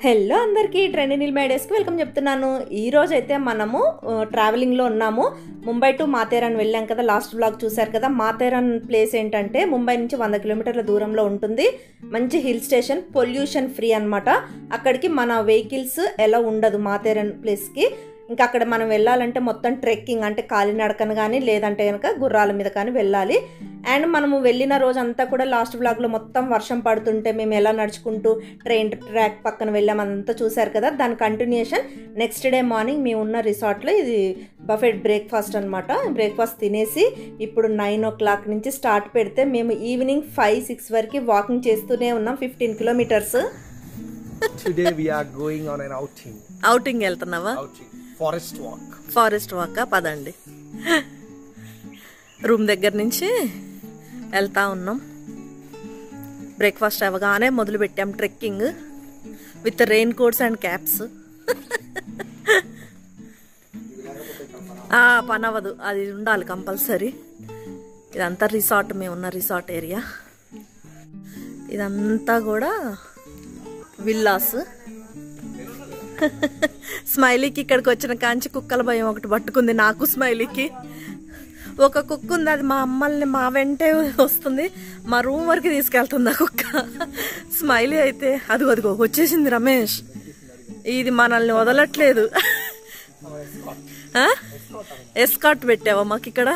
Hello అందరికీ trendy Neel మేడేస్కి welcome చెప్తున్నాను. ఈరోజు అయితే మనము ట్రావెలింగ్లో ఉన్నాము. ముంబై టు మాథేరాన్ వెళ్ళాం కదా, లాస్ట్ బ్లాగ్ చూశారు కదా. మాథేరాన్ ప్లేస్ ఏంటంటే ముంబై నుంచి 100 కిలోమీటర్ల దూరంలో ఉంటుంది. మంచి హిల్ స్టేషన్, పొల్యూషన్ ఫ్రీ అనమాట. అక్కడికి మన వెహికల్స్ ఎలా ఉండదు మాథేరాన్ ప్లేస్కి. ఇంకా అక్కడ మనం వెళ్ళాలంటే మొత్తం ట్రెక్కింగ్, అంటే కాలినడకను కానీ లేదంటే కనుక గుర్రాల మీద కానీ వెళ్ళాలి. అండ్ మనము వెళ్ళిన రోజు అంతా కూడా లాస్ట్ బ్లాగ్లో మొత్తం వర్షం పడుతుంటే మేము ఎలా నడుచుకుంటూ ట్రైన్ ట్రాక్ పక్కన వెళ్ళామంతా చూశారు కదా. దాని కంటిన్యూషన్ నెక్స్ట్ డే మార్నింగ్ మేము ఉన్న రిసార్ట్లో ఇది బఫెట్ బ్రేక్ఫాస్ట్ అనమాట. బ్రేక్ఫాస్ట్ తినేసి ఇప్పుడు 9 o'clock నుంచి స్టార్ట్ పెడితే మేము ఈవినింగ్ 5-6 వరకు వాకింగ్ చేస్తూనే ఉన్నాం. 15 kilometers. Today we are going on an outing. Outing వెళ్తున్నావా? ఫారెస్ట్ వాక్ పదండి. రూమ్ దగ్గర నుంచి వెళ్తా ఉన్నాం. బ్రేక్ఫాస్ట్ అవ్వగానే మొదలు పెట్టాం trekking with rain coats and caps. పని అవ్వదు, అది ఉండాలి కంపల్సరీ. ఇదంతా రిసార్ట్, మేము ఉన్న రిసార్ట్ ఏరియా. ఇదంతా కూడా విల్లాస్. స్మైలీకి ఇక్కడికి వచ్చిన కాంచి కుక్కల భయం ఒకటి పట్టుకుంది నాకు, స్మైలీకి. ఒక కుక్క ఉంది, అది మా అమ్మల్ని మా వెంటే వస్తుంది, మా రూమ్ వరకు తీసుకెళ్తుంది ఆ కుక్క. స్మైలీ అయితే అదిగో వచ్చేసింది రమేష్. ఇది మనల్ని వదలట్లేదు. ఎస్కాట్ పెట్టావా మాకు ఇక్కడ?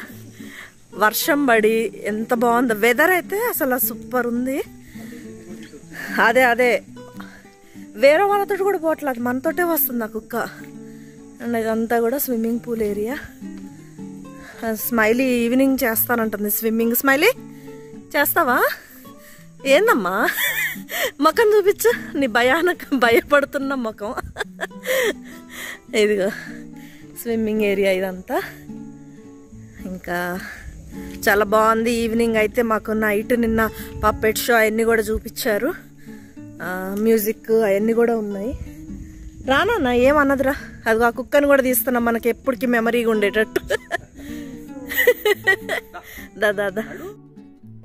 వర్షం పడి ఎంత బాగుందో వెదర్ అయితే, అసలు సూపర్ ఉంది. అదే వేరే వాళ్ళతో కూడా పోవట్లేదు, మనతోటే వస్తుంది ఆ కుక్క. అండ్ ఇదంతా కూడా swimming pool area. Smiley evening చేస్తానంటుంది స్విమ్మింగ్. స్మైలీ చేస్తావా? ఏందమ్మా ముఖం చూపించు, నీ భయపడుతున్న ముఖం. ఇదిగో స్విమ్మింగ్ ఏరియా ఇదంతా. ఇంకా చాలా బాగుంది. ఈవినింగ్ అయితే మాకు నైట్ నిన్న పప్పెట్ షో అవన్నీ కూడా చూపించారు. మ్యూజిక్ అవన్నీ కూడా ఉన్నాయి. రానా ఏమన్నదిరా, అది ఆ కుక్కని కూడా తీస్తున్నాం మనకి ఎప్పటికీ మెమరీగా ఉండేటట్టు. దాదా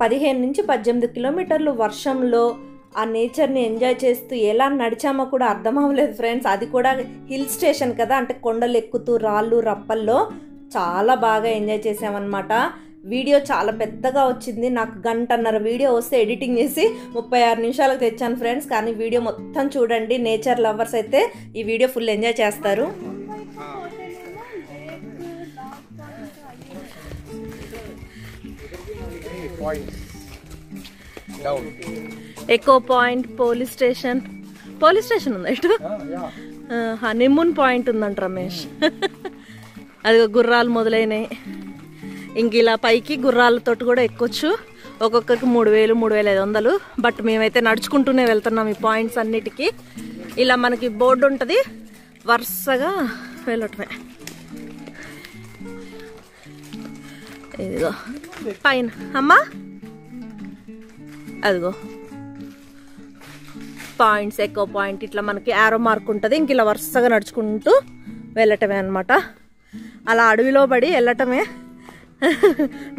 15-18 kilometers వర్షంలో ఆ నేచర్ని ఎంజాయ్ చేస్తూ ఎలా నడిచామో కూడా అర్థం అవ్వలేదు ఫ్రెండ్స్. అది కూడా హిల్ స్టేషన్ కదా, అంటే కొండలు ఎక్కుతూ రాళ్ళు రప్పల్లో చాలా బాగా ఎంజాయ్ చేసామన్నమాట. వీడియో చాలా పెద్దగా వచ్చింది, నాకు 1.5 గంటల వీడియో వస్తే ఎడిటింగ్ చేసి 36 నిమిషాలకు తెచ్చాను ఫ్రెండ్స్. కానీ వీడియో మొత్తం చూడండి, నేచర్ లవర్స్ అయితే ఈ వీడియో ఫుల్ ఎంజాయ్ చేస్తారు. ఎకో పాయింట్, పోలీస్ స్టేషన్ ఉందా ఇటు? హనీమూన్ పాయింట్ ఉందంట రమేష్. అది గుర్రాలు మొదలైనవి. ఇంక ఇలా పైకి గుర్రాలతో కూడా ఎక్కొచ్చు. ఒక్కొక్కరికి 3,000, 3,500. బట్ మేమైతే నడుచుకుంటూనే వెళ్తున్నాం ఈ పాయింట్స్ అన్నిటికీ. ఇలా మనకి బోర్డు ఉంటుంది, వరుసగా వెళ్ళటమే. ఇదిగో పైన అమ్మా, అదిగో పాయింట్స్, ఎకో పాయింట్. ఇట్లా మనకి యారో మార్క్ ఉంటుంది. ఇంక ఇలా వరుసగా నడుచుకుంటూ వెళ్ళటమే అనమాట. అలా అడవిలో పడి వెళ్ళటమే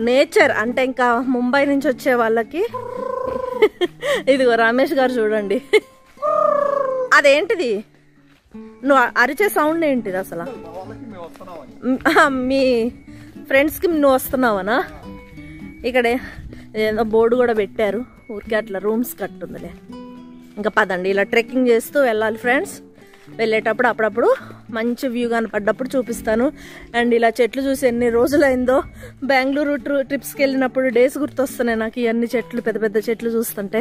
నేచర్ అంటే. ఇంకా ముంబై నుంచి వచ్చే వాళ్ళకి ఇదిగో రమేష్ గారు చూడండి, అదేంటిది నువ్వు అరిచే సౌండ్ ఏంటిది అసలు? మీ ఫ్రెండ్స్కి నువ్వు వస్తున్నావనా? ఇక్కడ ఏదో బోర్డు కూడా పెట్టారు, ఊరికే అట్లా రూమ్స్ కట్టుందిలే. ఇంకా పదండి, ఇలా ట్రెక్కింగ్ చేస్తూ వెళ్ళాలి ఫ్రెండ్స్. వెళ్ళేటప్పుడు అప్పుడప్పుడు మంచి వ్యూ కనపడ్డప్పుడు చూపిస్తాను. అండ్ ఇలా చెట్లు చూసి ఎన్ని రోజులైందో. బెంగళూరు ట్రిప్స్కి వెళ్ళినప్పుడు డేస్ గుర్తొస్తున్నాయి నాకు ఇవన్నీ చెట్లు, పెద్ద పెద్ద చెట్లు చూస్తుంటే.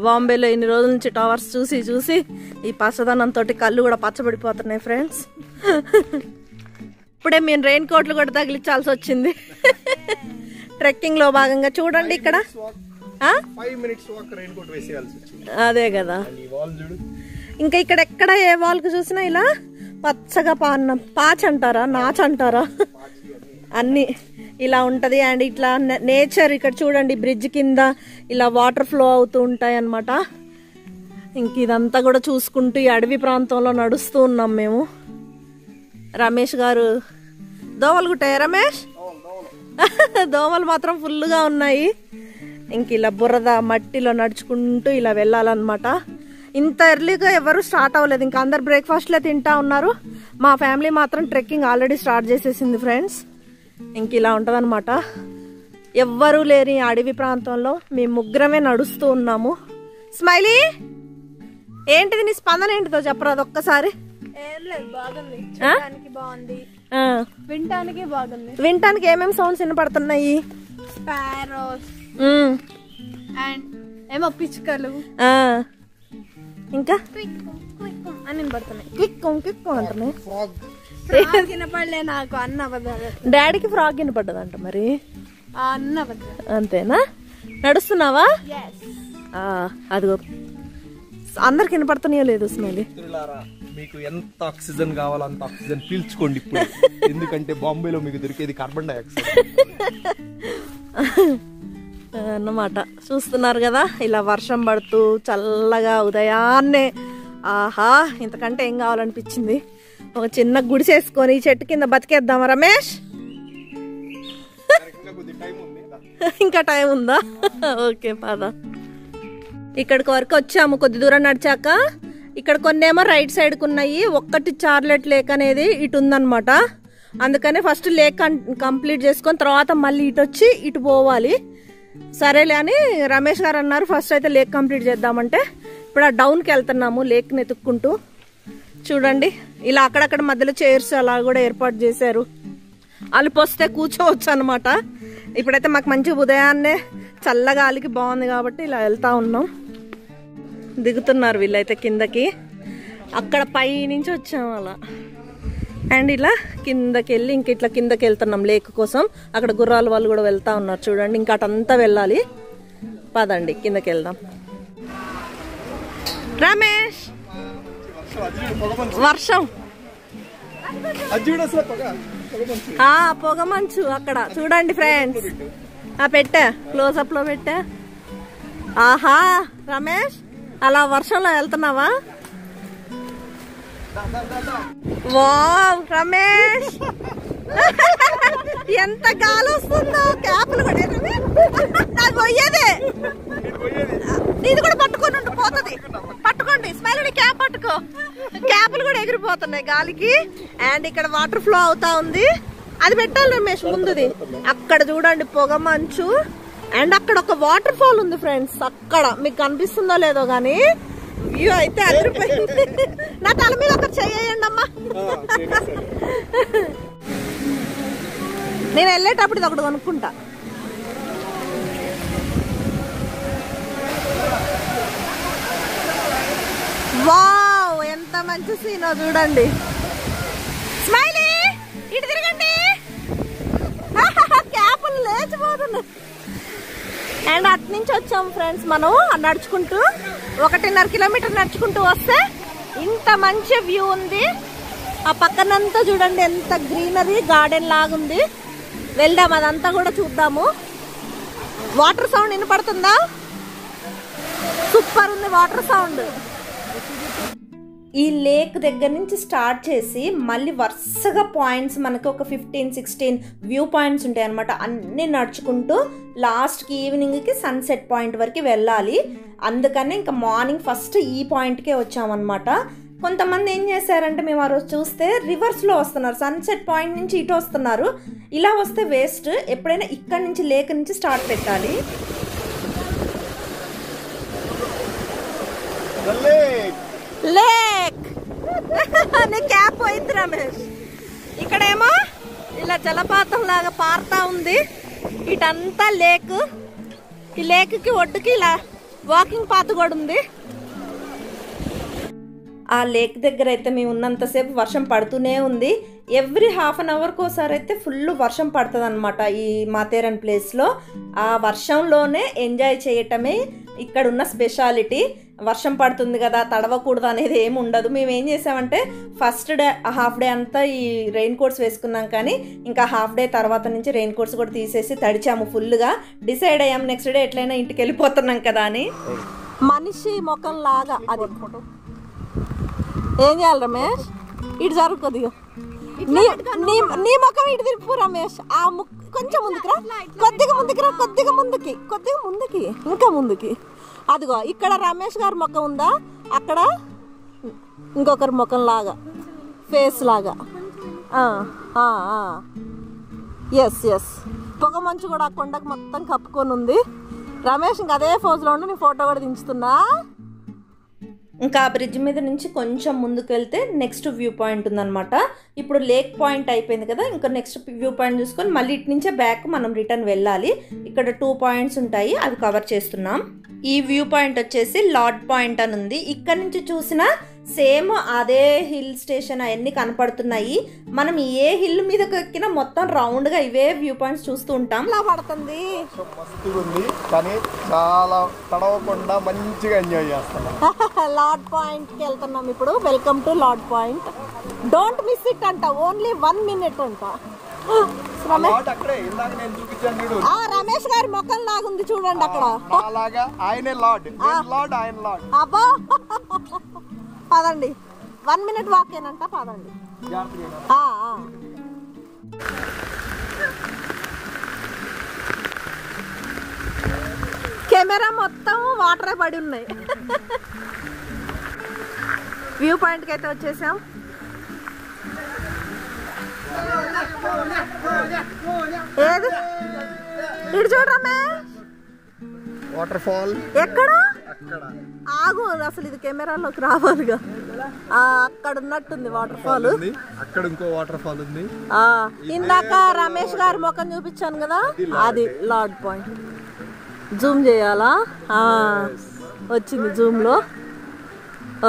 బాంబేలో ఇన్ని రోజుల నుంచి టవర్స్ చూసి ఈ పచ్చదనంతో కళ్ళు కూడా పచ్చబడిపోతున్నాయి ఫ్రెండ్స్. ఇప్పుడే మేము రెయిన్ కోట్లు కూడా తగిలించాల్సి వచ్చింది ట్రెక్కింగ్ లో భాగంగా. చూడండి ఇక్కడ 5 minutes walk రెయిన్ కోట్ వేసేయాల్సి వచ్చింది. అదే కదా. ఇంకా ఇక్కడ ఎక్కడ ఏ వాల్కి చూసినా ఇలా పచ్చగా పాచ్ అంటారా, నాచ్ అంటారా, అన్ని ఇలా ఉంటది. అండ్ ఇట్లా నేచర్ ఇక్కడ చూడండి, బ్రిడ్జ్ కింద ఇలా వాటర్ ఫ్లో అవుతూ ఉంటాయి అన్నమాట. ఇంక ఇదంతా కూడా చూసుకుంటూ ఈ అడవి ప్రాంతంలో నడుస్తూ ఉన్నాం మేము. రమేష్ గారు దోవలు గుట్టాయా రమేష్? దోమలు మాత్రం ఫుల్గా ఉన్నాయి. ఇంక ఇలా బురద మట్టిలో నడుచుకుంటూ ఇలా వెళ్ళాలన్నమాట. ఇంత ఎర్లీగా ఎవరు స్టార్ట్ అవ్వలేదు, ఇంకా అందరు బ్రేక్ఫాస్ట్లే తింటా ఉన్నారు. మా ఫ్యామిలీ మాత్రం ట్రెక్కింగ్ ఆల్రెడీ స్టార్ట్ చేసేసింది ఫ్రెండ్స్. ఇంక ఇలా ఉంటుందన్నమాట. ఎవ్వరూ లేని అడవి ప్రాంతంలో మేము ముగ్గురమే నడుస్తూ ఉన్నాము. స్మైలీ, ఏంటిది నీ స్పందన ఏంటిదో చెప్పరాదు ఒక్కసారి. ఏం లేదు, బాగుంది, చూడడానికి బాగుంది, వినటానికి బాగుంది. వినటానికి ఏమేమి సౌండ్స్ వినపడుతున్నాయి? స్పారోస్ అండ్ ఏమో పిచ్చుకలు, ఇంకా అని వినపడుతున్నాయి. క్విక్ అంటున్నాయి. వినపడలే నాకు, అన్న అబద్ధాలు. డాడీకి ఫ్రాగ్ వినపడ్డదంట మరి. అన్న అబద్ధాలు. అంతేనా? నడుస్తున్నావా? అదిగో అందరికి వినపడుతున్నాయో లేదు స్మైలీ. మీకు ఎంత ఆక్సిజన్ కావాలో అంత ఆక్సిజన్ పీల్చుకోండి ఇప్పుడు. ఎందుకంటే బాంబేలో మీకు దొరికేది కార్బన్ డైఆక్సైడ్ అన్నమాట. చూస్తున్నారు కదా, ఇలా వర్షం పడుతూ చల్లగా ఉదయాన్నే. ఆహా, ఇంతకంటే ఏం కావాలనిపించింది. ఒక చిన్న గుడిసేసుకొని చెట్టు కింద బతికేద్దామా రమేష్? ఇంకా టైం ఉందా? ఓకే పద. ఇక్కడికి వరకు వచ్చాము. కొద్ది దూరం నడిచాక ఇక్కడ కొన్నేమో రైట్ సైడ్కి ఉన్నాయి. ఒక్కటి చార్లెట్ లేక్ అనేది ఇటు ఉందన్నమాట. అందుకనే ఫస్ట్ లేక్ కంప్లీట్ చేసుకొని తర్వాత మళ్ళీ ఇటు వచ్చి ఇటు పోవాలి. సరేలే అని రమేష్ గారు అన్నారు ఫస్ట్ అయితే లేక్ కంప్లీట్ చేద్దామంటే. ఇప్పుడు ఆ డౌన్కి వెళ్తున్నాము లేక్ని ఎత్తుక్కుంటూ. చూడండి, ఇలా అక్కడక్కడ మధ్యలో చైర్స్ అలా కూడా ఏర్పాటు చేశారు. అలిపొస్తే కూర్చోవచ్చు అనమాట. ఇప్పుడైతే మాకు మంచి ఉదయాన్నే చల్లగాలికి బాగుంది కాబట్టి ఇలా వెళ్తా ఉన్నాం. దిగుతున్నారు వీళ్ళైతే కిందకి. అక్కడ పై నుంచి వచ్చాము అలా. అండ్ ఇలా కిందకి వెళ్ళి ఇంక ఇట్లా కిందకి వెళ్తున్నాం లేక్ కోసం. అక్కడ గుర్రాల వాళ్ళు కూడా వెళ్తా ఉన్నారు చూడండి. ఇంకా అటంతా వెళ్ళాలి. పదండి కిందకి వెళ్దాం. రమేష్, వర్షం, పొగ మంచు అక్కడ చూడండి ఫ్రెండ్స్. పెట్టా, క్లోజప్ లో పెట్టా. ఆహా రమేష్, అలా వర్షంలో వెళ్తున్నావా? వావ్ రమేష్, ఎంత గాలి వస్తుందో. క్యాపులు కూడా నాకు పోయేదే. ఇది కూడా పట్టుకొని ఉండి పోతుంది. పట్టుకోండి స్మైల్, క్యాప్ పట్టుకో. క్యాపులు కూడా ఎగిరిపోతున్నాయి గాలికి. అండ్ ఇక్కడ వాటర్ ఫ్లో అవుతా ఉంది. అది పెట్టాలి రమేష్ ముందుది. అక్కడ చూడండి పొగ మంచు. అండ్ అక్కడ ఒక వాటర్ ఫాల్ ఉంది ఫ్రెండ్స్. అక్కడ మీకు కనిపిస్తుందో లేదో గానీ వ్యూ అయితే అదిరిపోయింది. నా తల మీద ఒకటి చెయ్యండి అమ్మా. నేను వెళ్ళేటప్పుడు ఇది ఒకటి కొనుక్కుంటా. వావ్, ఎంత మంచి సీనో చూడండి. స్మైలీ, ఇటు తిరగండి. క్యాపులు లేచిపోతుంది. అండ్ అటు నుంచి వచ్చాం ఫ్రెండ్స్ మనం నడుచుకుంటూ. 1.5 కిలోమీటర్ నడుచుకుంటూ వస్తే ఇంత మంచి వ్యూ ఉంది. ఆ పక్కనంతా చూడండి ఎంత గ్రీనరీ గార్డెన్ లాగుంది. వెళ్దాం, అదంతా కూడా చూద్దాము. వాటర్ సౌండ్ వినపడుతుందా? సూపర్ ఉంది వాటర్ సౌండ్. ఈ లేక్ దగ్గర నుంచి స్టార్ట్ చేసి మళ్ళీ వరుసగా పాయింట్స్ మనకు ఒక 15-16 వ్యూ పాయింట్స్ ఉంటాయి అనమాట. అన్నీ నడుచుకుంటూ లాస్ట్కి ఈవినింగ్కి సన్సెట్ పాయింట్ వరకు వెళ్ళాలి. అందుకని ఇంకా మార్నింగ్ ఫస్ట్ ఈ పాయింట్కే వచ్చామన్నమాట. కొంతమంది ఏం చేశారంటే మేము ఆ రోజు చూస్తే రివర్స్లో వస్తున్నారు. సన్సెట్ పాయింట్ నుంచి ఇటు వస్తున్నారు. ఇలా వస్తే వేస్ట్. ఎప్పుడైనా ఇక్కడి నుంచి లేక్ నుంచి స్టార్ట్ పెట్టాలి. లేక్ నీ క్యాప్ పోయింది రమేష్. ఇక్కడేమో ఇలా జలపాతం లాగా పారుతా ఉంది. ఇటంతా లేక్. ఈ లేక్కి ఒడ్డుకి ఇలా వాకింగ్ పాత్ కూడా ఉంది. ఆ లేక్ దగ్గర అయితే మేము ఉన్నంతసేపు వర్షం పడుతూనే ఉంది. ఎవ్రీ హాఫ్ అన్ అవర్కి ఒకసారి అయితే ఫుల్ వర్షం పడుతుంది అనమాట ఈ మాథేరన్ ప్లేస్లో. ఆ వర్షంలోనే ఎంజాయ్ చేయటమే ఇక్కడ ఉన్న స్పెషాలిటీ. వర్షం పడుతుంది కదా తడవకూడదు అనేది ఏమి ఉండదు. మేము ఏం చేసామంటే ఫస్ట్ డే హాఫ్ డే అంతా ఈ రెయిన్ కోట్స్ వేసుకున్నాం. కానీ ఇంకా హాఫ్ డే తర్వాత నుంచి రెయిన్ కోట్స్ కూడా తీసేసి తడిచాము ఫుల్గా. డిసైడ్ అయ్యాము నెక్స్ట్ డే ఎట్లయినా ఇంటికి వెళ్ళిపోతున్నాం కదా అని. మనిషి ముఖం లాగా అది ఏం చేయాలి రమేష్? ఇటు జరుగు కొద్దిగా. నీ ముఖం ఇటు తిరుపు రమేష్. ఆ కొంచెం ముందుకురా, కొద్దిగా ముందుకి, ఇంకా ముందుకి. అదిగో ఇక్కడ రమేష్ గారి ముఖం ఉందా, అక్కడ ఇంకొకరి ముఖం లాగా, ఫేస్ లాగా. ఎస్ పొగ మంచు కూడా ఆ కొండకు మొత్తం కప్పుకొని ఉంది. రమేష్ ఇంకా అదే ఫోజులో ఉండి నీ ఫోటో కూడా దించుతున్నా. ఇంకా ఆ బ్రిడ్జ్ మీద నుంచి కొంచెం ముందుకు వెళ్తే నెక్స్ట్ వ్యూ పాయింట్ ఉందన్నమాట. ఇప్పుడు లేక్ పాయింట్ అయిపోయింది కదా, ఇంకా నెక్స్ట్ వ్యూ పాయింట్ చూసుకొని మళ్ళీ ఇటు నుంచే బ్యాక్ మనం రిటర్న్ వెళ్ళాలి. ఇక్కడ 2 పాయింట్స్ ఉంటాయి, అవి కవర్ చేస్తున్నాం. ఈ వ్యూ పాయింట్ వచ్చేసి లార్డ్ పాయింట్ అని ఉంది. ఇక్కడ నుంచి చూసినా సేమ్ అదే హిల్ స్టేషన్ అవన్నీ కనపడుతున్నాయి. మనం ఏ హిల్ మీదకి ఎక్కినా మొత్తం రౌండ్గా ఇవే వ్యూ పాయింట్స్ చూస్తూ ఉంటాం. ఇలా పడుతుంది, మస్తుగా ఉంది, కానీ చాలా తడవకుండా మంచిగా ఎంజాయ్ చేస్తున్నాం. లార్డ్ పాయింట్కి వెళ్తున్నాం ఇప్పుడు. Welcome to lord point. Don't miss it అంట, ఓన్లీ 1 minute అంట. రమేష్ గారి ముఖం లాగుంది చూడండి అక్కడ. అబ్బా పదండి, 1 minute వాకేనంట, పదండి. కెమెరా మొత్తం వాటరే పడి ఉన్నాయి. వ్యూ పాయింట్కి అయితే వచ్చేసాం. ఏది ఇటు చూడరమ్మే, వాటర్ ఫాల్ ఎక్కడ ఆగు, అసలు ఇది కెమెరాలోకి రావాలిగా. అక్కడ ఉన్నట్టుంది వాటర్ ఫాల్, అక్కడ ఇంకో వాటర్ ఫాల్ ఉంది. ఇందాక రమేష్ గారి ముఖం చూపించాను కదా, అది లార్డ్ పాయింట్. జూమ్ చేయాలా? వచ్చింది జూమ్ లో.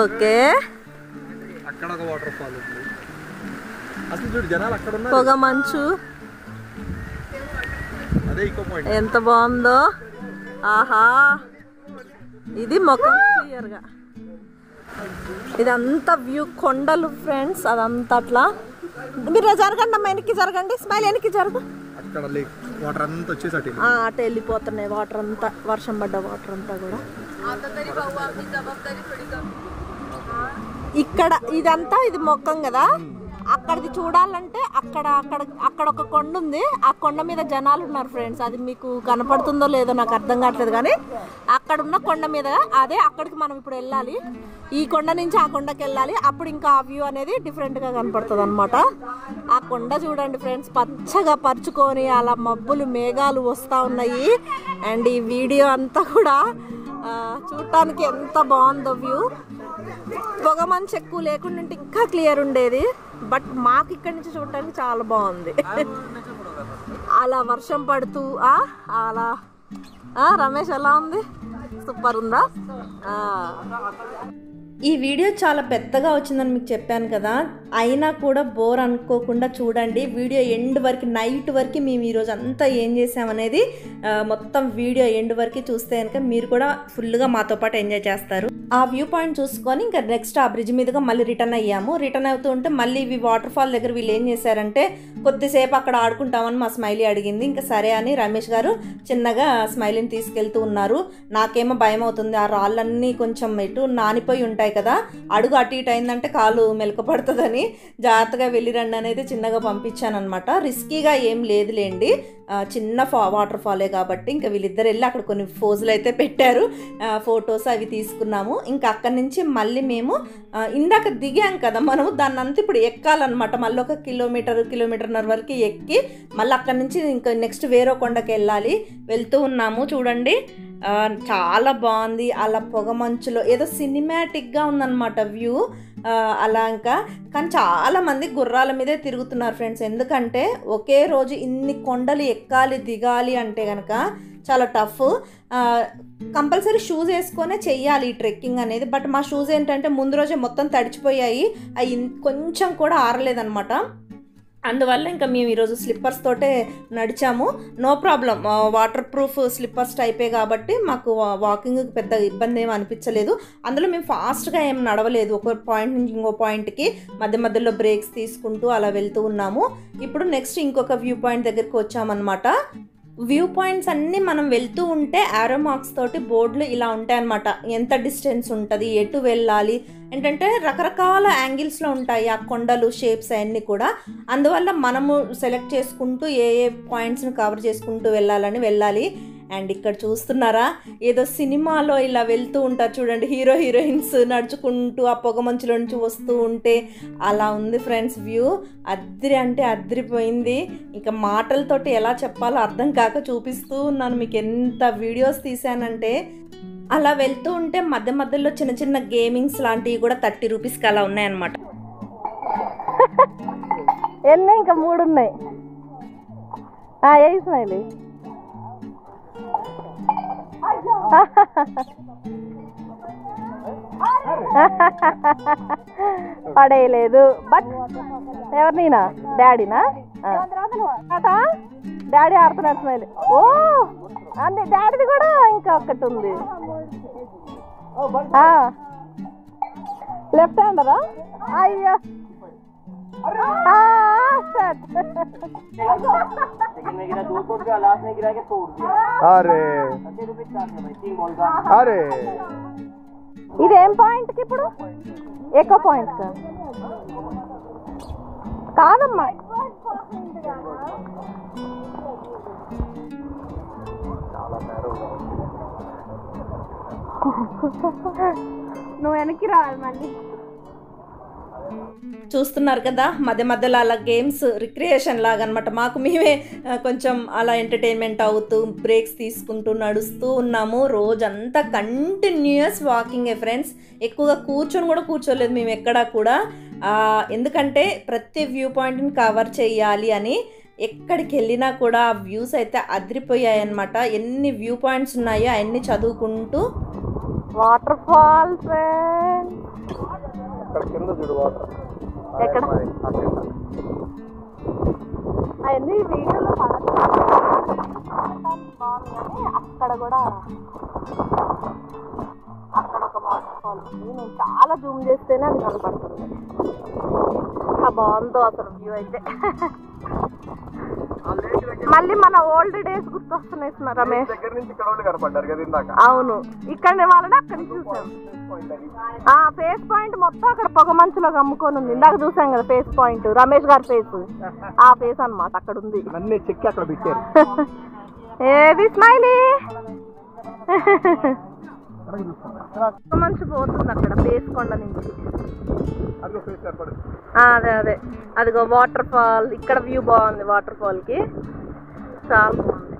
ఓకే, అక్కడ ఒక వాటర్ ఫాల్ ఉంది. అసలు చూడు జనాలు అక్కడ ఉన్నారు. పొగ మంచు అదే ఇంకో పాయింట్, ఎంత బాగుందో. ఆహా, ఇది ముఖం క్లియర్ గా. ఇదంతా వ్యూ కొండలు ఫ్రెండ్స్, అదంతా అట్లా. మీరు జరగండి అమ్మా, వెనక్కి జరగండి. స్మైల్ వెనక్కి జరుగు. అక్కడ లేక్ వాటర్ అంతా వచ్చేసి అటు వెళ్ళిపోతున్నాయి వాటర్ అంతా, వర్షం పడ్డ వాటర్ అంతా కూడా. ఇక్కడ ఇదంతా ఇది మొక్కం కదా, అక్కడిది చూడాలంటే అక్కడ ఒక కొండ ఉంది. ఆ కొండ మీద జనాలు ఉన్నారు ఫ్రెండ్స్. అది మీకు కనపడుతుందో లేదో నాకు అర్థం కావట్లేదు, కానీ అక్కడ ఉన్న కొండ మీద అదే అక్కడికి మనం ఇప్పుడు వెళ్ళాలి. ఈ కొండ నుంచి ఆ కొండకి వెళ్ళాలి, అప్పుడు ఇంకా ఆ వ్యూ అనేది డిఫరెంట్గా కనపడుతుంది అనమాట. ఆ కొండ చూడండి ఫ్రెండ్స్, పచ్చగా పరుచుకొని అలా మబ్బులు మేఘాలు వస్తూ ఉన్నాయి. అండ్ ఈ వీడియో అంతా కూడా చూడటానికి ఎంత బాగుందో వ్యూ. పొగ మంచు ఎక్కువ లేకుండా ఇంకా క్లియర్ ఉండేది, బట్ మాకు ఇక్కడి నుంచి చూడటానికి చాలా బాగుంది. అలా వర్షం పడుతూ అలా. రమేష్ ఎలా ఉంది? సూపర్ ఉందా? ఈ వీడియో చాలా పెద్దగా వచ్చిందని మీకు చెప్పాను కదా, అయినా కూడా బోర్ అనుకోకుండా చూడండి. వీడియో ఎండ్ వరకు, నైట్ వరకు మేము ఈరోజు అంతా ఏం చేసామనేది మొత్తం వీడియో ఎండ్ వరకు చూస్తే కనుక మీరు కూడా ఫుల్గా మాతో పాటు ఎంజాయ్ చేస్తారు. ఆ వ్యూ పాయింట్ చూసుకొని ఇంకా నెక్స్ట్ ఆ బ్రిడ్జ్ మీదుగా మళ్ళీ రిటర్న్ అయ్యాము. రిటర్న్ అవుతూ ఉంటే మళ్ళీ ఇవి వాటర్ ఫాల్ దగ్గర వీళ్ళు ఏం చేశారంటే, కొద్దిసేపు అక్కడ ఆడుకుంటామని మా స్మైలీ అడిగింది. ఇంకా సరే అని రమేష్ గారు చిన్నగా స్మైలీని తీసుకెళ్తూ ఉన్నారు. నాకేమో భయం అవుతుంది, ఆ రాళ్ళన్నీ కొంచెం ఇటు నానిపోయి ఉంటాయి కదా, అడుగు అటు ఇటు అయిందంటే కాలు మెలకపడుతుందని జాగ్రత్తగా వెళ్ళిరండి అనేది చిన్నగా పంపించాను అనమాట. రిస్కీగా ఏం లేదులేండి, చిన్న వాటర్ ఫాలే కాబట్టి. ఇంకా వీళ్ళిద్దరు వెళ్ళి అక్కడ కొన్ని ఫోజులు అయితే పెట్టారు, ఫొటోస్ అవి తీసుకున్నాము. ఇంకా అక్కడి నుంచి మళ్ళీ మేము ఇందాక దిగాం కదా మనము, దాన్ని అంతా ఇప్పుడు ఎక్కాలన్నమాట. మళ్ళీ ఒక కిలోమీటర్న్నర వరకు ఎక్కి మళ్ళీ అక్కడి నుంచి ఇంకా నెక్స్ట్ వేరే కొండకి వెళ్ళాలి. వెళ్తూ ఉన్నాము చూడండి, చాలా బాగుంది. అలా పొగ మంచులో ఏదో సినిమాటిక్గా ఉందన్నమాట వ్యూ అలా. ఇంకా కానీ చాలామంది గుర్రాల మీదే తిరుగుతున్నారు ఫ్రెండ్స్, ఎందుకంటే ఒకే రోజు ఇన్ని కొండలు ఎక్కాలి దిగాలి అంటే కనుక చాలా టఫ్. కంపల్సరీ షూస్ వేసుకొనే చెయ్యాలి ఈ ట్రెక్కింగ్ అనేది. బట్ మా షూస్ ఏంటంటే ముందు రోజే మొత్తం తడిచిపోయాయి, అవి కొంచెం కూడా ఆరలేదన్నమాట. అందువల్ల ఇంకా మేము ఈరోజు స్లిప్పర్స్ తోటే నడిచాము. No problem, waterproof slippers టైపే కాబట్టి మాకు వాకింగ్కి పెద్ద ఇబ్బంది ఏమి అనిపించలేదు. అందులో మేము ఫాస్ట్గా ఏం నడవలేదు, ఒక పాయింట్ నుంచి ఇంకో పాయింట్కి మధ్య మధ్యలో బ్రేక్స్ తీసుకుంటూ అలా వెళ్తూ ఉన్నాము. ఇప్పుడు నెక్స్ట్ ఇంకొక వ్యూ పాయింట్ దగ్గరికి వచ్చామన్నమాట. వ్యూ పాయింట్స్ అన్నీ మనం వెళ్తూ ఉంటే యారో మార్క్స్ తోటి బోర్డులు ఇలా ఉంటాయన్నమాట. ఎంత డిస్టెన్స్ ఉంటుంది, ఎటు వెళ్ళాలి ఏంటంటే రకరకాల యాంగిల్స్లో ఉంటాయి ఆ కొండలు షేప్స్ అవన్నీ కూడా. అందువల్ల మనము సెలెక్ట్ చేసుకుంటూ ఏ ఏ పాయింట్స్ని కవర్ చేసుకుంటూ వెళ్ళాలి. అండ్ ఇక్కడ చూస్తున్నారా, ఏదో సినిమాలో ఇలా వెళ్తూ ఉంటారు చూడండి, హీరో హీరోయిన్స్ నడుచుకుంటూ ఆ పొగ మంచులో నుంచి వస్తూ ఉంటే అలా ఉంది ఫ్రెండ్స్ వ్యూ. అద్రి అంటే అద్రిపోయింది. ఇంకా మాటలతోటి ఎలా చెప్పాలో అర్థం కాక చూపిస్తూ ఉన్నాను మీకు. ఎంత వీడియోస్ తీసానంటే అలా వెళ్తూ ఉంటే మధ్య మధ్యలో చిన్న చిన్న గేమింగ్స్ లాంటివి కూడా 30 రూపీస్కి అలా ఉన్నాయన్నమాట. ఎన్ని ఇంకా 3 ఉన్నాయి. ఏ స్మైలీ పడేయలేదు. బట్ ఎవరినీనా డాడీనా? డాడీ ఆడుతున్నాడు స్మైల్. ఓ అంతే, డాడీది కూడా ఇంకా ఒకటి ఉంది. లెఫ్ట్ హ్యాండరా? అయ్యో ఇదేం పాయింట్ కి ఇప్పుడు? ఎకో పాయింట్ కాదమ్మా. నువ్వు వెనక్కి రావాలి మళ్ళీ. చూస్తున్నారు కదా మధ్య మధ్యలో అలా గేమ్స్ రిక్రియేషన్ లాగా అనమాట. మాకు మేమే కొంచెం అలా ఎంటర్టైన్మెంట్ అవుతూ బ్రేక్స్ తీసుకుంటూ నడుస్తూ ఉన్నాము. రోజంతా కంటిన్యూయస్ వాకింగే ఫ్రెండ్స్. ఎక్కువగా కూర్చోలేదు మేము ఎక్కడా కూడా. ఎందుకంటే ప్రతి వ్యూ పాయింట్ని కవర్ చేయాలి అని ఎక్కడికి వెళ్ళినా కూడా ఆ వ్యూస్ అయితే అదిరిపోయాయి అనమాట. ఎన్ని వ్యూ పాయింట్స్ ఉన్నాయో అవన్నీ చదువుకుంటూ వాటర్ ఫాల్స్ ఎక్కడ అవన్నీ వీడియోలో బాగుంది. అక్కడ కూడా అక్కడ ఒక వాటర్ ఫాల్ ఉంది. నేను చాలా జూమ్ చేస్తేనే అది కనపడుతుంది. బాగుందో అసలు వ్యూ అయితే. మళ్ళీ మన ఓల్డ్ డేస్ గుర్తొస్తున్నాయి రమేష్. అవును, ఇక్కడ వాళ్ళని అక్కడ చూసాం. ఫేస్ పాయింట్ మొత్తం అక్కడ పొగ మంచులో అమ్ముకొని ఉంది. ఇందాక చూసాం కదా ఫేస్ పాయింట్, రమేష్ గారి ఫేస్. ఆ ఫేస్ అన్నమాట అక్కడ ఉంది. ఏది స్మైలీ మంచి పోతుంది అక్కడ ఫేస్ కొండ నుంచి. అదే అదిగో వాటర్ ఫాల్. ఇక్కడ వ్యూ బాగుంది వాటర్ ఫాల్ కి, చాలా బాగుంది.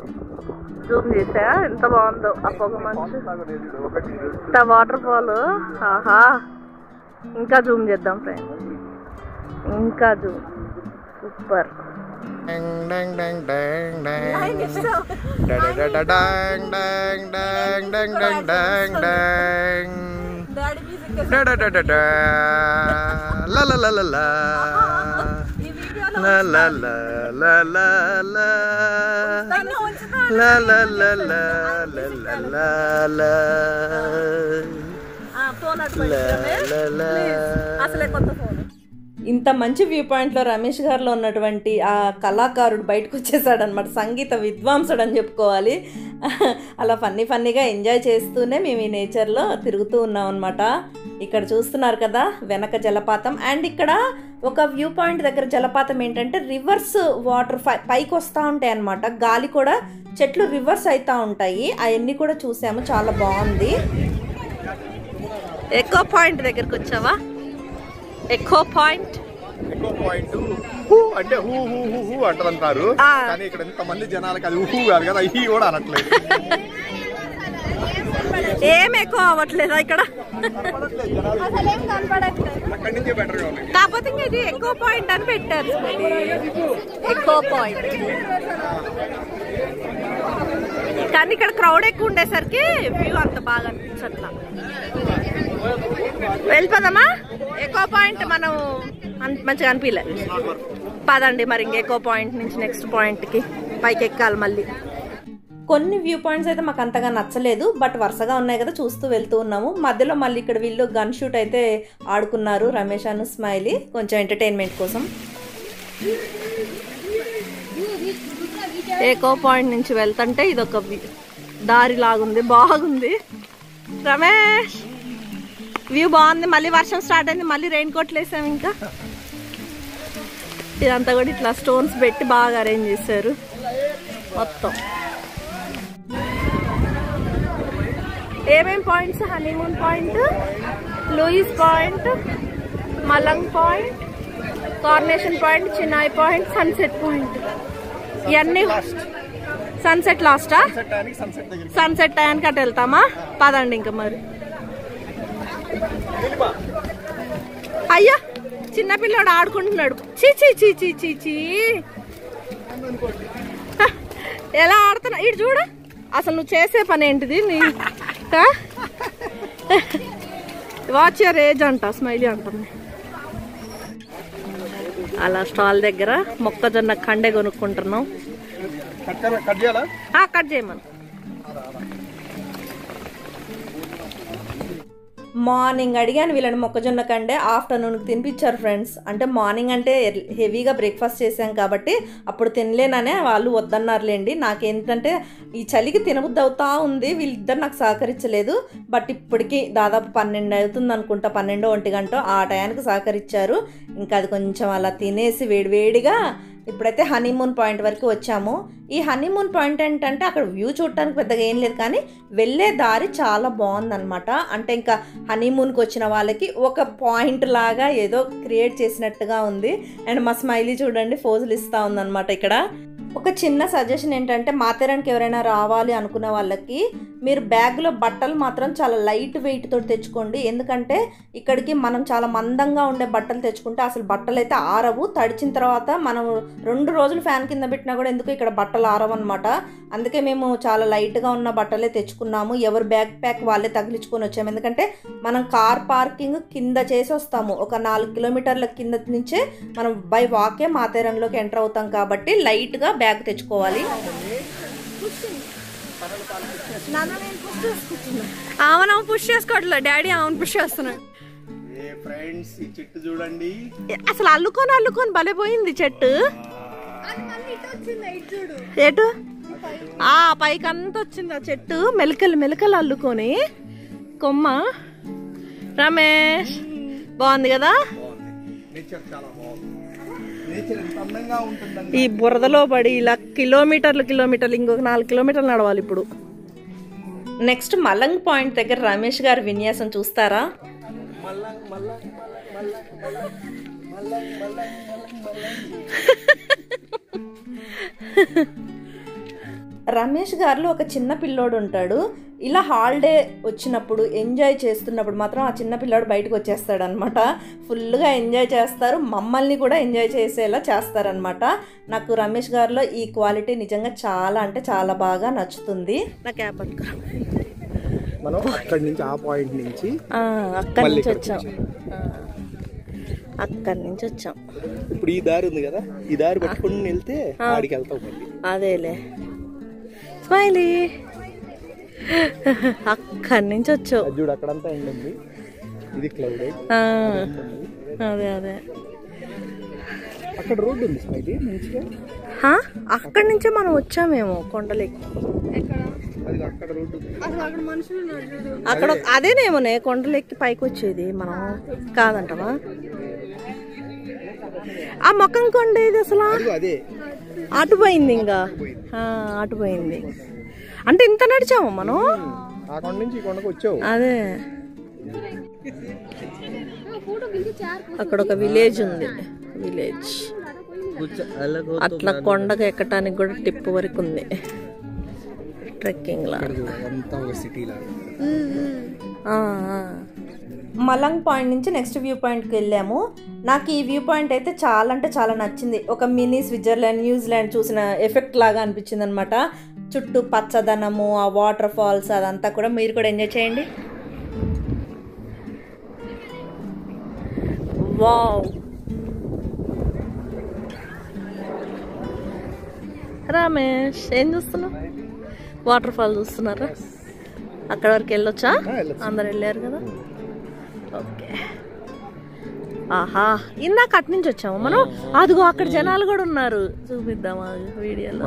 జూమ్ చేసా ఎంత బాగుందో ఆ పొగ మంచు, వాటర్ ఫాల్. ఆహా, ఇంకా జూమ్ చేద్దాం ఫ్రెండ్స్, ఇంకా జూమ్. సూపర్. ఇంత మంచి వ్యూ పాయింట్లో రమేష్ గారిలో ఉన్నటువంటి ఆ కళాకారుడు బయటకు వచ్చేసాడు అనమాట. సంగీత విద్వాంసుడు అని చెప్పుకోవాలి. అలా ఫన్నీగా ఎంజాయ్ చేస్తూనే మేము ఈ నేచర్లో తిరుగుతూ ఉన్నాం అనమాట. ఇక్కడ చూస్తున్నారు కదా వెనక జలపాతం. అండ్ ఇక్కడ ఒక వ్యూ పాయింట్ దగ్గర జలపాతం ఏంటంటే రివర్స్ వాటర్ పైకి వస్తూ ఉంటాయి అనమాట. గాలి కూడా, చెట్లు రివర్స్ అవుతూ ఉంటాయి. అవన్నీ కూడా చూసాము, చాలా బాగుంది. ఎకో పాయింట్ దగ్గరకు వచ్చావా? ఎకో పాయింట్ అంటే హూ హూ హూ హూ అంటారు, కానీ ఇక్కడ ఎంతమంది జనాలకి అది హూ కాదు కదా, హీ కూడా అనట్లేదు. ఏం ఎక్కువ అవ్వట్లేదా ఇక్కడ? కాకపోతే ఇది ఎకో పాయింట్ అని పెట్టారు. ఎకో పాయింట్ కానీ ఇక్కడ క్రౌడ్ ఎక్కువ ఉండేసరికి వ్యూ అంత బాగా అనిపించట్లా. వెళ్ళిపోదామా ఎకో పాయింట్? మనం మంచిగా అనిపించలే. పదండి మరి ఇంక ఎకో పాయింట్ నుంచి నెక్స్ట్ పాయింట్కి పైకి ఎక్కాలి మళ్ళీ. కొన్ని వ్యూ పాయింట్స్ అయితే మాకు అంతగా నచ్చలేదు, బట్ వరుసగా ఉన్నాయి కదా చూస్తూ వెళ్తూ ఉన్నాము. మధ్యలో మళ్ళీ ఇక్కడ వీళ్ళు గన్ షూట్ అయితే ఆడుకున్నారు, రమేష్ అను స్మైలీ, కొంచెం ఎంటర్టైన్మెంట్ కోసం. ఏకో పాయింట్ నుంచి వెళ్తుంటే ఇది ఒక దారి లాగుంది, బాగుంది. రమేష్ వ్యూ బాగుంది. మళ్ళీ వర్షం స్టార్ట్ అయింది, మళ్ళీ రెయిన్ కోట్లు వేసాము. ఇంకా ఇదంతా కూడా ఇట్లా స్టోన్స్ పెట్టి బాగా అరేంజ్ చేశారు మొత్తం. ఏమేం points? Honeymoon point, Louis point, Malang point, Coronation point, Chinoy point, sunset point. ఇవన్నీ సన్సెట్ లాస్టా? సన్సెట్ టైంకి అటు వెళ్తామా? పదండి ఇంకా మరి. అయ్యా చిన్నపిల్లాడు ఆడుకుంటున్నాడు. చీ చీ చీ చీ చీ చీ ఎలా ఆడుతున్నా ఇటు చూడు. అసలు నువ్వు చేసే పని ఏంటిది? నీ వాచ్ యువర్ ఏజ్ అంట స్మైలీ అంటుంది. అలా స్టాల్ దగ్గర మొక్కజొన్న కండే కొనుక్కుంటున్నాం. కట్ చేయమను. మార్నింగ్ అడిగాను వీళ్ళని మొక్కజొన్న కండే, ఆఫ్టర్నూన్కి తినిపించారు ఫ్రెండ్స్. అంటే మార్నింగ్ అంటే హెవీగా బ్రేక్ఫాస్ట్ చేశాం కాబట్టి అప్పుడు తినలేననే వాళ్ళు వద్దన్నారులేండి. నాకేంటంటే ఈ చలికి తినబుద్ధి అవుతా ఉంది, వీళ్ళిద్దరు నాకు సహకరించలేదు. బట్ ఇప్పటికీ దాదాపు 12 అవుతుంది అనుకుంటా, 12-1 గంట ఆ టయానికి సహకరించారు. ఇంకా అది కొంచెం అలా తినేసి వేడివేడిగా ఇప్పుడైతే హనీమూన్ పాయింట్ వరకు వచ్చాము. ఈ హనీమూన్ పాయింట్ ఏంటంటే అక్కడ వ్యూ చూడటానికి పెద్దగా ఏం లేదు, కానీ వెళ్ళే దారి చాలా బాగుందన్నమాట. అంటే ఇంకా హనీమూన్కి వచ్చిన వాళ్ళకి ఒక పాయింట్ లాగా ఏదో క్రియేట్ చేసినట్టుగా ఉంది. అండ్ మా స్మైలీ చూడండి ఫోజులు ఇస్తూ ఉందన్నమాట. ఇక్కడ ఒక చిన్న సజెషన్ ఏంటంటే మాథెరాన్కి ఎవరైనా రావాలి అనుకున్న వాళ్ళకి మీరు బ్యాగ్లో బట్టలు మాత్రం చాలా లైట్ వెయిట్ తోటి తెచ్చుకోండి. ఎందుకంటే ఇక్కడికి మనం చాలా మందంగా ఉండే బట్టలు తెచ్చుకుంటే అసలు బట్టలు అయితే ఆరవు. తడిచిన తర్వాత మనం 2 రోజులు ఫ్యాన్ కింద పెట్టినా కూడా ఎందుకు ఇక్కడ బట్టలు ఆరవు అనమాట. అందుకే మేము చాలా లైట్గా ఉన్న బట్టలే తెచ్చుకున్నాము. ఎవరు బ్యాగ్ ప్యాక్ వాళ్ళే తగిలించుకొని వచ్చాము. ఎందుకంటే మనం కార్ పార్కింగ్ కింద చేసి వస్తాము. ఒక 4 కిలోమీటర్ల కింద నుంచే మనం బై వాకే మాథెరాన్లోకి ఎంటర్ అవుతాం కాబట్టి లైట్గా బ్యాగ్ తెచ్చుకోవాలి. ఆమెను పుష్ చేసుకోవట్లే డాడీ, ఆమెను పుష్ చేస్తున్నాడు. ఫ్రెండ్స్ ఈ చెట్టు చూడండి, అసలు అల్లుకొని భలే పోయింది చెట్టు. ఎటు? పైకి అంతా వచ్చింది ఆ చెట్టు, మెలకలు అల్లుకొని కొమ్మ. రమేష్ బాగుంది కదా? ఈ బురదలో పడి ఇలా కిలోమీటర్లు ఇంకొక 4 కిలోమీటర్లు నడవాలి ఇప్పుడు. నెక్స్ట్ మలంగ్ పాయింట్ దగ్గర రమేష్ గారి విన్యాసం చూస్తారా? రమేష్ గారిలో ఒక చిన్న పిల్లోడు ఉంటాడు. ఇలా హాలిడే వచ్చినప్పుడు ఎంజాయ్ చేస్తున్నప్పుడు మాత్రం ఆ చిన్న పిల్లోడు బయటకు వచ్చేస్తాడు అనమాట. ఫుల్గా ఎంజాయ్ చేస్తారు, మమ్మల్ని కూడా ఎంజాయ్ చేసేలా చేస్తారనమాట. నాకు రమేష్ గారిలో ఈ క్వాలిటీ నిజంగా చాలా అంటే చాలా బాగా నచ్చుతుంది. నా క్యాబ్ పట్టుకో. మనం అక్కడి నుంచి ఆ పాయింట్ నుంచి అక్కడి నుంచి వచ్చాం. ఇప్పుడు ఈ దారి ఉంది కదా, ఈ దారి పట్టుకుని వెళ్తే ఆడికి వెళ్తాం. అదేలే స్మైలీ, అక్కడి నుంచి వచ్చావు చూడు. అక్కడంతా ఎండ్ ఉంది, ఇది క్లౌడ్. అదే అక్కడ రోడ్డు ఉంది స్మైలీ మంచిగా. అక్కడి నుంచే మనం వచ్చామేమో కొండలెక్కి. అక్కడ అదేనేమోనే కొండలెక్కి పైకి వచ్చేది మనం, కాదంటవా? ఆ మొక్కం కొండ ఇది అసలు అటు పోయింది. ఇంకా అటు పోయింది అంటే ఇంత నడిచాము మనం. అదే అక్కడ ఒక విలేజ్ ఉంది. విలేజ్ అట్లా కొండకు ఎక్కటానికి కూడా టిప్ వరకు ఉంది. ట్రెక్కింగ్ లా మలంగ్ పాయింట్ నుంచి నెక్స్ట్ వ్యూ పాయింట్కి వెళ్ళాము. నాకు ఈ వ్యూ పాయింట్ అయితే చాలా అంటే చాలా నచ్చింది. ఒక మినీ స్విట్జర్లాండ్, న్యూజిలాండ్ చూసిన ఎఫెక్ట్ లాగా అనిపించింది అనమాట. చుట్టూ పచ్చదనము, ఆ వాటర్ ఫాల్స్, అదంతా కూడా మీరు కూడా ఎంజాయ్ చేయండి. వావ్ రమేష్ ఏం చూస్తున్నావు? వాటర్ ఫాల్ చూస్తున్నారా? అక్కడ వరకు వెళ్ళొచ్చా? అందరు వెళ్ళారు కదా. ఓకే ఆహా ఇందాక అటు నుంచి వచ్చాము మనం. అదిగో అక్కడ జనాలు కూడా ఉన్నారు, చూపిద్దామా వీడియోలో.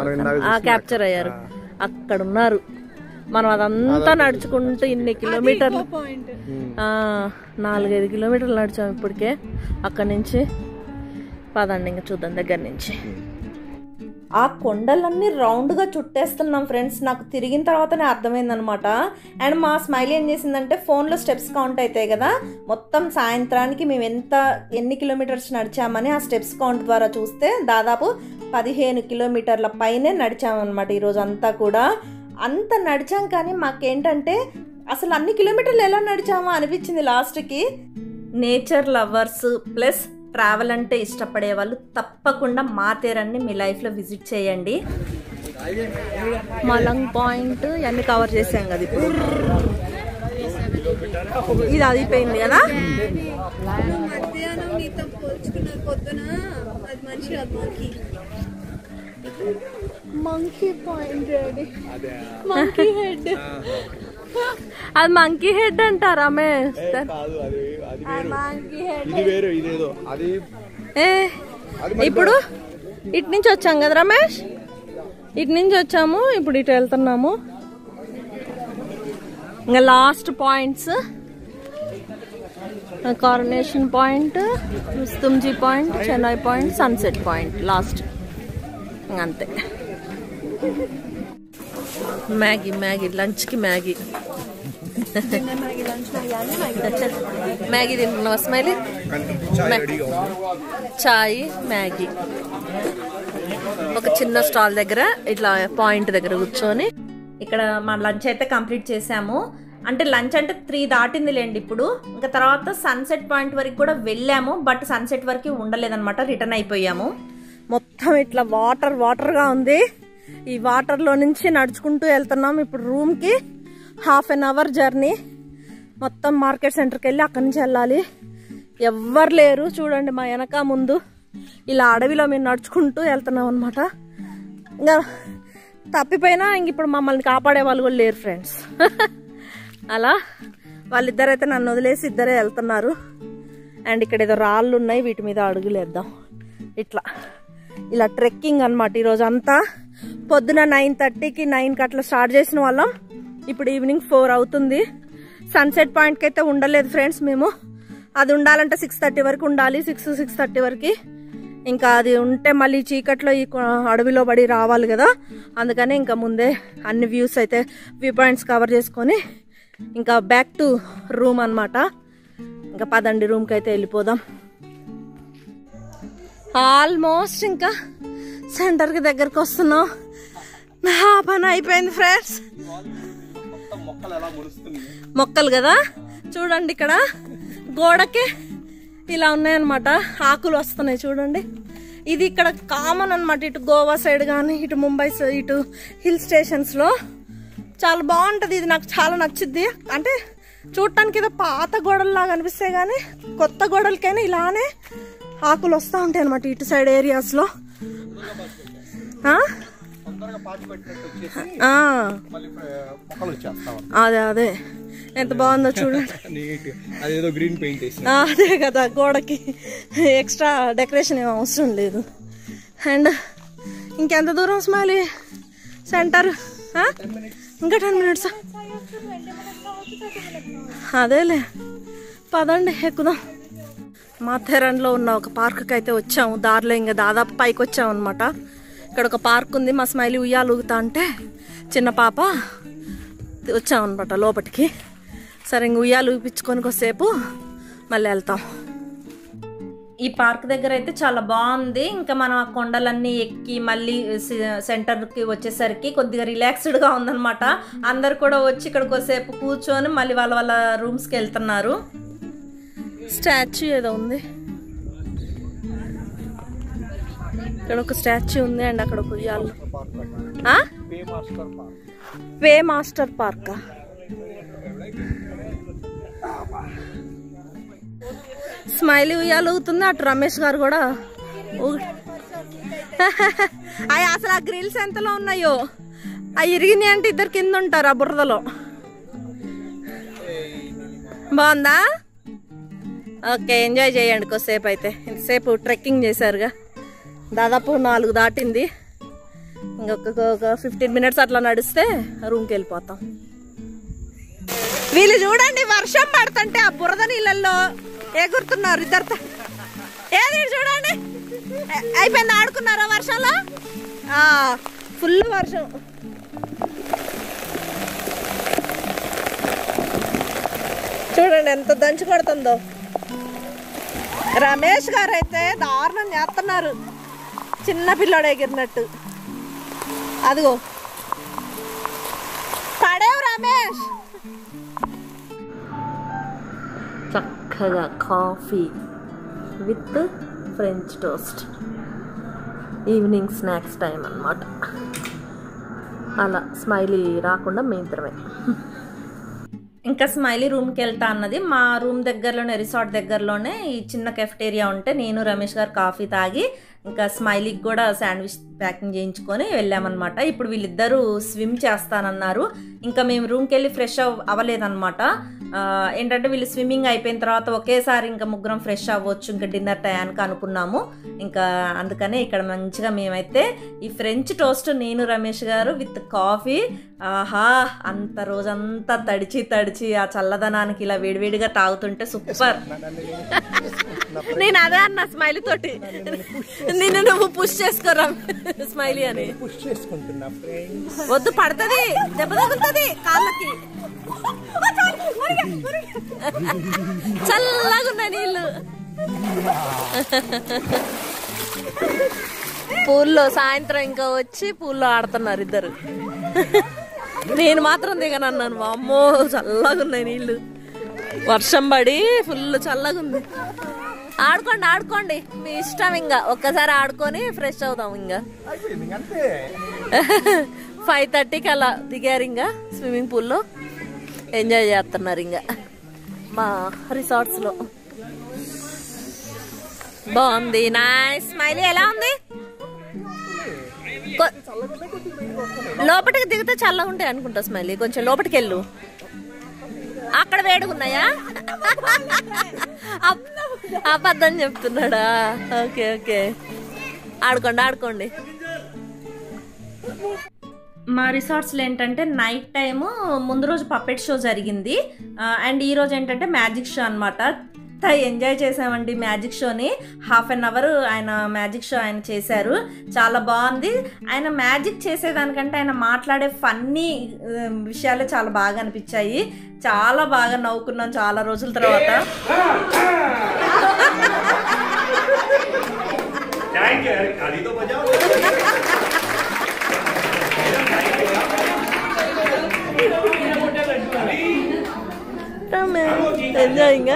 క్యాప్చర్ అయ్యారు, అక్కడ ఉన్నారు. మనం అదంతా నడుచుకుంటూ ఇన్ని కిలోమీటర్లు, 4-5 కిలోమీటర్లు నడిచాము ఇప్పటికే అక్కడి నుంచి. పదండి ఇంకా చూద్దాం దగ్గర నుంచి. ఆ కొండలన్నీ రౌండ్గా చుట్టేస్తున్నాం ఫ్రెండ్స్. నాకు తిరిగిన తర్వాతనే అర్థమైందనమాట. అండ్ మా స్మైల్ ఏం చేసిందంటే ఫోన్లో స్టెప్స్ కౌంట్ అవుతాయి కదా, మొత్తం సాయంత్రానికి మేము ఎన్ని కిలోమీటర్స్ నడిచామని ఆ స్టెప్స్ కౌంట్ ద్వారా చూస్తే దాదాపు 15 కిలోమీటర్ల పైనే నడిచామన్నమాట ఈరోజు అంతా కూడా. అంత నడిచాం కానీ మాకేంటంటే అసలు అన్ని కిలోమీటర్లు ఎలా నడిచామో అనిపించింది లాస్ట్కి. నేచర్ లవర్స్ ప్లస్ ట్రావెల్ అంటే ఇష్టపడే వాళ్ళు తప్పకుండా మాథేరన్ని మీ లైఫ్లో విజిట్ చేయండి. మలంగ్ పాయింట్ అన్ని కవర్ చేసాం కదా ఇప్పుడు. ఇది అయిపోయింది కదా. మధ్యాహ్నం నీతో పోల్చుకున్న పొద్దున అది మంచిగా monkey point ready, monkey head. అది మంకీ హెడ్ అంటారా రమేష్? ఇప్పుడు ఇటు నుంచి వచ్చాం కదా రమేష్, ఇటు నుంచి వచ్చాము, ఇప్పుడు ఇటు వెళ్తున్నాము. ఇంకా last points Coronation point, Rustomjee point, Chennai point, sunset point last. అంతే. మ్యాగీ మ్యాగీ లంచ్కి మ్యాగీ. మ్యాగీ తింటున్నావా స్మైలీ? చాయ్ మ్యాగీ. ఒక చిన్న స్టాల్ దగ్గర ఇట్లా పాయింట్ దగ్గర కూర్చొని ఇక్కడ మా లంచ్ అయితే కంప్లీట్ చేసాము. అంటే లంచ్ అంటే 3 దాటింది లేండి ఇప్పుడు. ఇంకా తర్వాత సన్సెట్ పాయింట్ వరకు కూడా వెళ్ళాము, బట్ సన్సెట్ వరకు ఉండలేదన్నమాట, రిటర్న్ అయిపోయాము. మొత్తం ఇట్లా వాటర్గా ఉంది. ఈ వాటర్లో నుంచి నడుచుకుంటూ వెళ్తున్నాం ఇప్పుడు రూమ్కి. 1/2 అవర్ జర్నీ. మొత్తం మార్కెట్ సెంటర్కి వెళ్ళి అక్కడి నుంచి వెళ్ళాలి. ఎవ్వరు లేరు చూడండి మా వెనక ముందు. ఇలా అడవిలో మేము నడుచుకుంటూ వెళ్తున్నాం అనమాట. ఇంకా తప్పిపోయినా ఇంక ఇప్పుడు మమ్మల్ని కాపాడే వాళ్ళు కూడా లేరు ఫ్రెండ్స్. అలా వాళ్ళిద్దరైతే నన్ను వదిలేసి ఇద్దరే వెళ్తున్నారు. అండ్ ఇక్కడ ఏదో రాళ్ళు ఉన్నాయి, వీటి మీద అడుగులేద్దాం. ఇలా ట్రెక్కింగ్ అనమాట ఈరోజు అంతా. పొద్దున 9:30కి 9కి అట్లా స్టార్ట్ చేసిన వాళ్ళం, ఇప్పుడు ఈవినింగ్ 4 అవుతుంది. సన్సెట్ పాయింట్కి అయితే ఉండలేదు ఫ్రెండ్స్ మేము. అది ఉండాలంటే 6:30 వరకు ఉండాలి, 6-6:30 వరకు. ఇంకా అది ఉంటే మళ్ళీ చీకట్లో ఈ అడవిలో పడి రావాలి కదా, అందుకని ఇంకా ముందే అన్ని వ్యూ పాయింట్స్ కవర్ చేసుకొని ఇంకా బ్యాక్ టు రూమ్ అనమాట. ఇంకా పదండి రూమ్కి అయితే వెళ్ళిపోదాం. ఆల్మోస్ట్ ఇంకా సెంటర్కి దగ్గరకు వస్తున్నాం. నా పని అయిపోయింది ఫ్రెండ్స్. మొక్కలు కదా చూడండి, ఇక్కడ గోడకి ఇలా ఉన్నాయన్నమాట, ఆకులు వస్తున్నాయి చూడండి. ఇది ఇక్కడ కామన్ అనమాట, ఇటు గోవా సైడ్ కానీ ఇటు ముంబై ఇటు హిల్ స్టేషన్స్లో చాలా బాగుంటుంది. ఇది నాకు చాలా నచ్చుద్ది. అంటే చూడటానికి ఏదో పాత గోడల్లాగా అనిపిస్తాయి కానీ కొత్త గోడలకైనా ఇలానే ఆకులు వస్తూ ఉంటాయి అనమాట ఇటు సైడ్ ఏరియాస్లో. అదే ఎంత బాగుందో చూడండి. అదే కదా, గోడకి ఎక్స్ట్రా డెకరేషన్ ఏం అవసరం లేదు. అండ్ ఇంకెంత దూరం స్మైలీ సెంటర్? ఇంకా 10 minutes. అదేలే, పదండి ఎక్కుదాం. మాథేరన్లో ఉన్న ఒక పార్క్కి అయితే వచ్చాము. దారిలో ఇంకా దాదాపు పైకి వచ్చాము అనమాట. ఇక్కడ ఒక పార్క్ ఉంది. మా స్మైలీ ఉయ్యాలు ఊగుతా అంటే చిన్న పాప వచ్చామన్నమాట లోపలికి. సరే ఇంక ఉయ్యాలు ఊపించుకొని కొద్దిసేపు మళ్ళీ వెళ్తాం. ఈ పార్క్ దగ్గర అయితే చాలా బాగుంది. ఇంకా మనం ఆ కొండలన్నీ ఎక్కి మళ్ళీ సెంటర్కి వచ్చేసరికి కొద్దిగా రిలాక్స్డ్గా ఉందన్నమాట. అందరు కూడా వచ్చి ఇక్కడ కొద్దిసేపు కూర్చొని మళ్ళీ వాళ్ళ రూమ్స్కి వెళ్తున్నారు. స్టాచ్యూ ఏదో ఉంది, ఇక్కడ ఒక స్టాచ్యూ ఉంది. అండ్ అక్కడ ఒక ఉయ్యాలు. వే మాస్టర్ పార్క్. స్మైలీ ఉయ్యాలు ఊగుతుంది, అటు రమేష్ గారు కూడా. అవి అసలు ఆ గ్రిల్స్ ఎంతలో ఉన్నాయో, అవి ఇరిగినాయి అంటే ఇద్దరు కింద ఉంటారు ఆ బురదలో. బాగుందా? ఓకే, ఎంజాయ్ చేయండి కొద్దిసేపు. అయితే ఇంతసేపు ట్రెక్కింగ్ చేశారుగా, దాదాపు 4 దాటింది. ఇంకొక 15 మినిట్స్ అట్లా నడిస్తే రూమ్కి వెళ్ళిపోతాం. వీళ్ళు చూడండి, వర్షం పడుతుంటే ఆ బురద నీళ్ళల్లో ఎగురుతున్నారు ఇద్దరితో. ఏది చూడండి, అయిపోయింది. ఆడుకున్నారా వర్షంలో? ఫుల్ వర్షం. చూడండి ఎంత దంచి కొడుతుందో. రమేష్ గారు అయితే దారుణం చేస్తున్నారు, చిన్న పిల్లోడు ఎగిరినట్టు. అదిగో పడేవు రమేష్. చక్కగా coffee with French toast, evening snacks time అన్నమాట. అలా స్మైలీ రాకుండా మేమిద్దరమే. ఇంకా స్మైలీ రూమ్కి వెళ్తా అన్నది. మా రూమ్ దగ్గరలోనే, రిసార్ట్ దగ్గరలోనే ఈ చిన్న కెఫ్టేరియా ఉంటే నేను రమేష్ గారు కాఫీ తాగి ఇంకా స్మైలీకి కూడా శాండ్విచ్ ప్యాకింగ్ చేయించుకొని వెళ్ళామన్నమాట. ఇప్పుడు వీళ్ళిద్దరూ స్విమ్ చేస్తానన్నారు. ఇంకా మేము రూమ్కి వెళ్ళి ఫ్రెష్ అవ్వలేదన్నమాట. ఏంటంటే వీళ్ళు స్విమ్మింగ్ అయిపోయిన తర్వాత ఒకేసారి ఇంకా ముగ్గురం ఫ్రెష్ అవ్వచ్చు ఇంకా డిన్నర్ టయానికి అనుకున్నాము. ఇంకా అందుకనే ఇక్కడ మంచిగా మేమైతే ఈ ఫ్రెంచ్ టోస్ట్ నేను రమేష్ గారు విత్ కాఫీ, ఆహా అంత రోజంతా తడిచి ఆ చల్లదనానికి ఇలా వేడివేడిగా తాగుతుంటే సూపర్. నేను అదే అన్న స్మైలీ తోటి, నిన్ను నువ్వు పుష్ చేసుకోరా స్మైలీ అని. వద్దు, పడుతుంది, దెబ్బ తగులుతుంది కాళ్ళకి. చల్లగున్నాయి నీళ్ళు. పూల్లో సాయంత్రం ఇంకా వచ్చి పూల్లో ఆడుతున్నారు ఇద్దరు. నేను మాత్రం దిగనన్నాను. అమ్మో చల్లగున్నాయి నీళ్ళు, వర్షం పడి ఫుల్ చల్లగుంది. ఆడుకోండి మీ ఇష్టం. ఇంకా ఒక్కసారి ఆడుకొని ఫ్రెష్ అవుదాం. ఇంకా 5:30కి అలా దిగారు. ఇంకా స్విమ్మింగ్ పూల్లో ఎంజాయ్ చేస్తున్నారు ఇంకా మా రిసార్ట్స్ లో. బాగుంది, నైస్. స్మైలీ ఎలా ఉంది? లోపలికి దిగితే చల్లగా ఉంటాయి అనుకుంటా స్మైలీ. కొంచెం లోపలికి వెళ్ళు, అక్కడ వేడుకున్నాయా? అబద్ధం చెప్తున్నాడా? ఓకే ఆడుకోండి. మా రిసార్ట్స్లో ఏంటంటే నైట్ టైము ముందు రోజు పప్పెట్ షో జరిగింది అండ్ ఈరోజు ఏంటంటే మ్యాజిక్ షో అనమాట. ఎంజాయ్ చేసామండి మ్యాజిక్ షోని. 1/2 అవర్ ఆయన మ్యాజిక్ షో ఆయన చేశారు, చాలా బాగుంది. ఆయన మ్యాజిక్ చేసేదానికంటే ఆయన మాట్లాడే ఫన్నీ విషయాలు చాలా బాగా అనిపించాయి. చాలా బాగా నవ్వుకున్నాం చాలా రోజుల తర్వాత. ఎంజాయింగ్.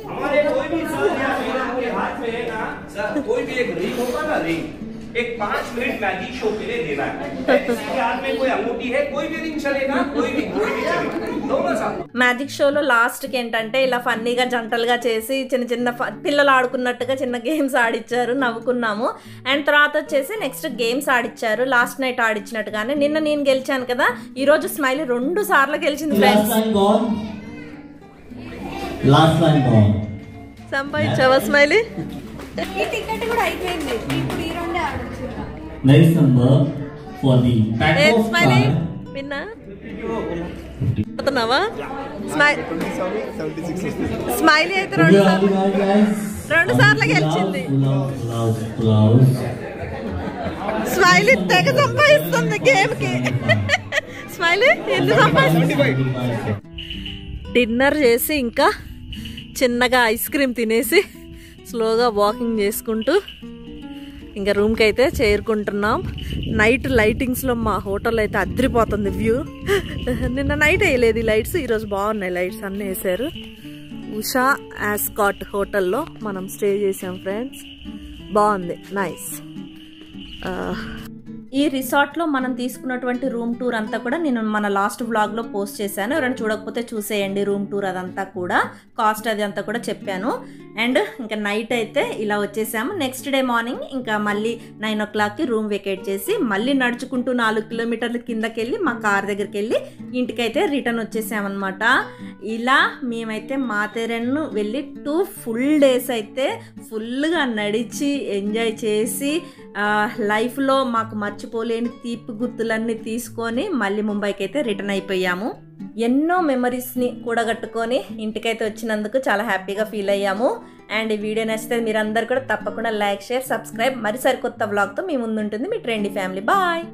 हमारे कोई भी आपके हाथ में है ना सर, कोई भी एक रिंग होगा ना, रिंग एक 5 मिनट मैजिक शो के लिए देना है. किसी हाथ में कोई अंगूठी है, कोई भी रिंग चलेगा, कोई भी चलेगा, दोनों साथ. మ్యాజిక్ షోలో లాస్ట్కి ఏంటంటే ఇలా ఫన్నీగా జంటలుగా చేసి చిన్న పిల్లలు ఆడుకున్నట్టుగా చిన్న గేమ్స్ ఆడిచ్చారు, నవ్వుకున్నాము. అండ్ తర్వాత వచ్చేసి నెక్స్ట్ గేమ్స్ ఆడిచ్చారు. లాస్ట్ నైట్ ఆడిచ్చినట్టుగానే నిన్న నేను గెలిచాను కదా, ఈరోజు స్మైలీ 2 సార్లు గెలిచింది ఫ్రెండ్స్. సంపాదించావా స్మైలీ? ఈ టికెట్ కూడా అయిపోయింది, ఇప్పుడు ఈ రెండే ఆడొచ్చు. Next number for the pack of smiley విన్నా అవుతున్నావా? స్మైలీ అయితే 2 సార్లు గెలిచింది. స్మైలీ తెగ సంపాదిస్తుంది గేమ్ కి. స్మైలీ ఎంత సంపాదిస్తుంది? డిన్నర్ చేసి ఇంకా చిన్నగా ఐస్ క్రీమ్ తినేసి స్లోగా వాకింగ్ చేసుకుంటూ ఇంకా రూమ్కి అయితే చేరుకుంటున్నాం. నైట్ లైటింగ్స్లో మా హోటల్ అయితే అద్రిపోతుంది వ్యూ. నిన్న నైట్ వేయలేదు ఈ లైట్స్, ఈరోజు బాగున్నాయి లైట్స్ అన్నీ వేసారు. ఉషా ఆస్కాట్ హోటల్లో మనం స్టే చేసాం ఫ్రెండ్స్, బాగుంది, నైస్. ఈ రిసార్ట్లో మనం తీసుకున్నటువంటి రూమ్ టూర్ అంతా కూడా నేను మన లాస్ట్ వ్లాగ్లో పోస్ట్ చేశాను. ఎవరైనా చూడకపోతే చూసేయండి. రూమ్ టూర్ అదంతా కూడా కాస్ట్ అది అంతా కూడా చెప్పాను. అండ్ ఇంకా నైట్ అయితే ఇలా వచ్చేసాము. నెక్స్ట్ డే మార్నింగ్ ఇంకా మళ్ళీ 9 o'clockకి రూమ్ వెకేట్ చేసి మళ్ళీ నడుచుకుంటూ 4 kilometers కిందకి వెళ్ళి మా కార్ దగ్గరికి వెళ్ళి ఇంటికైతే రిటర్న్ వచ్చేసామన్నమాట. ఇలా మేమైతే మాథెరాన్ వెళ్ళి 2 full days అయితే ఫుల్గా నడిచి ఎంజాయ్ చేసి లైఫ్లో మాకు మర్చిపోలేని తీపి గుర్తులన్నీ తీసుకొని మళ్ళీ ముంబైకి అయితే రిటర్న్ అయిపోయాము. ఎన్నో మెమరీస్ని కూడగట్టుకొని ఇంటికైతే వచ్చినందుకు చాలా హ్యాపీగా ఫీల్ అయ్యాము. అండ్ ఈ వీడియో నచ్చితే మీరందరూ కూడా తప్పకుండా లైక్, షేర్, సబ్స్క్రైబ్. మరి సరికొత్త వ్లాగ్తో మీ ముందు ఉంటుంది మీ ట్రెండీ ఫ్యామిలీ. బాయ్.